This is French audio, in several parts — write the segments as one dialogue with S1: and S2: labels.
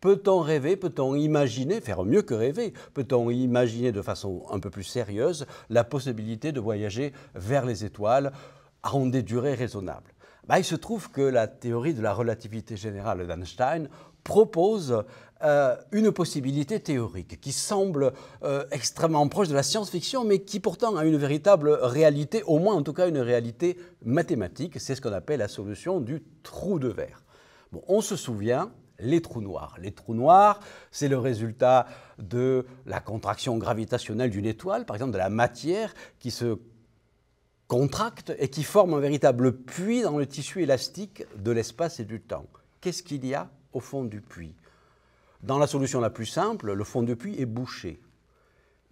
S1: Peut-on rêver, peut-on imaginer, faire mieux que rêver, peut-on imaginer de façon un peu plus sérieuse la possibilité de voyager vers les étoiles en des durées raisonnables? Il se trouve que la théorie de la relativité générale d'Einstein propose une possibilité théorique qui semble extrêmement proche de la science-fiction, mais qui pourtant a une véritable réalité, au moins en tout cas une réalité mathématique. C'est ce qu'on appelle la solution du trou de verre. Bon, on se souvient, les trous noirs. Les trous noirs, c'est le résultat de la contraction gravitationnelle d'une étoile, par exemple de la matière qui se contracte et qui forme un véritable puits dans le tissu élastique de l'espace et du temps. Qu'est-ce qu'il y a au fond du puits? Dans la solution la plus simple, le fond du puits est bouché.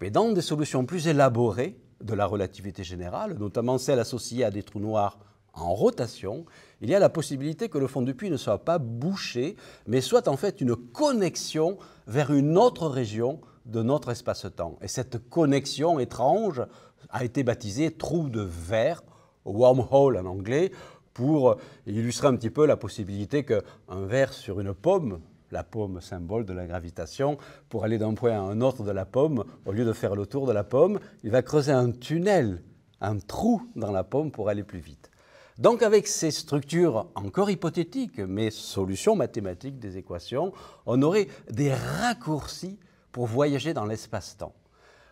S1: Mais dans des solutions plus élaborées de la relativité générale, notamment celles associées à des trous noirs en rotation, il y a la possibilité que le fond du puits ne soit pas bouché, mais soit en fait une connexion vers une autre région de notre espace-temps. Et cette connexion étrange a été baptisée trou de verre, wormhole en anglais, pour illustrer un petit peu la possibilité qu'un verre sur une pomme, la pomme symbole de la gravitation, pour aller d'un point à un autre de la pomme, au lieu de faire le tour de la pomme, il va creuser un tunnel, un trou dans la pomme pour aller plus vite. Donc avec ces structures encore hypothétiques, mais solutions mathématiques des équations, on aurait des raccourcis pour voyager dans l'espace-temps.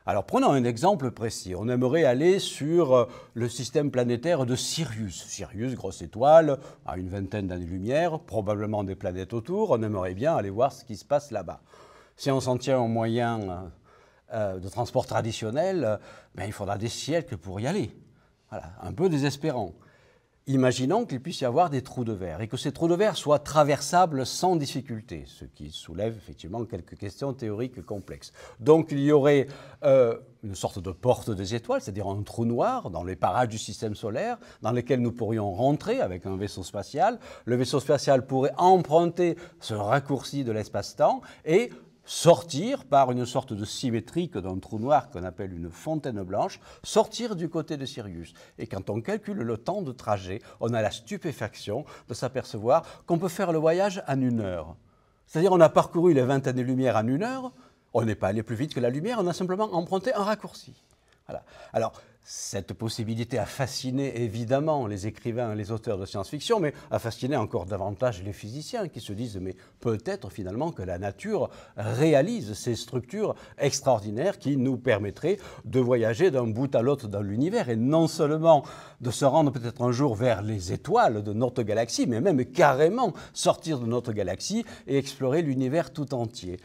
S1: Alors prenons un exemple précis. On aimerait aller sur le système planétaire de Sirius. Sirius, grosse étoile, à une vingtaine d'années-lumière, probablement des planètes autour. On aimerait bien aller voir ce qui se passe là-bas. Si on s'en tient aux moyens de transport traditionnels, il faudra des siècles pour y aller. Voilà, un peu désespérant. Imaginons qu'il puisse y avoir des trous de verre et que ces trous de verre soient traversables sans difficulté, ce qui soulève effectivement quelques questions théoriques complexes. Donc il y aurait une sorte de porte des étoiles, c'est-à-dire un trou noir dans les parages du système solaire dans lesquels nous pourrions rentrer avec un vaisseau spatial. Le vaisseau spatial pourrait emprunter ce raccourci de l'espace-temps et sortir par une sorte de symétrique d'un trou noir qu'on appelle une fontaine blanche, sortir du côté de Sirius. Et quand on calcule le temps de trajet, on a la stupéfaction de s'apercevoir qu'on peut faire le voyage en 1 heure. C'est-à-dire on a parcouru les 20 années-lumière en 1 heure, on n'est pas allé plus vite que la lumière, on a simplement emprunté un raccourci. Voilà. Alors, cette possibilité a fasciné évidemment les écrivains et les auteurs de science-fiction, mais a fasciné encore davantage les physiciens qui se disent mais peut-être finalement que la nature réalise ces structures extraordinaires qui nous permettraient de voyager d'un bout à l'autre dans l'univers et non seulement de se rendre peut-être un jour vers les étoiles de notre galaxie, mais même carrément sortir de notre galaxie et explorer l'univers tout entier.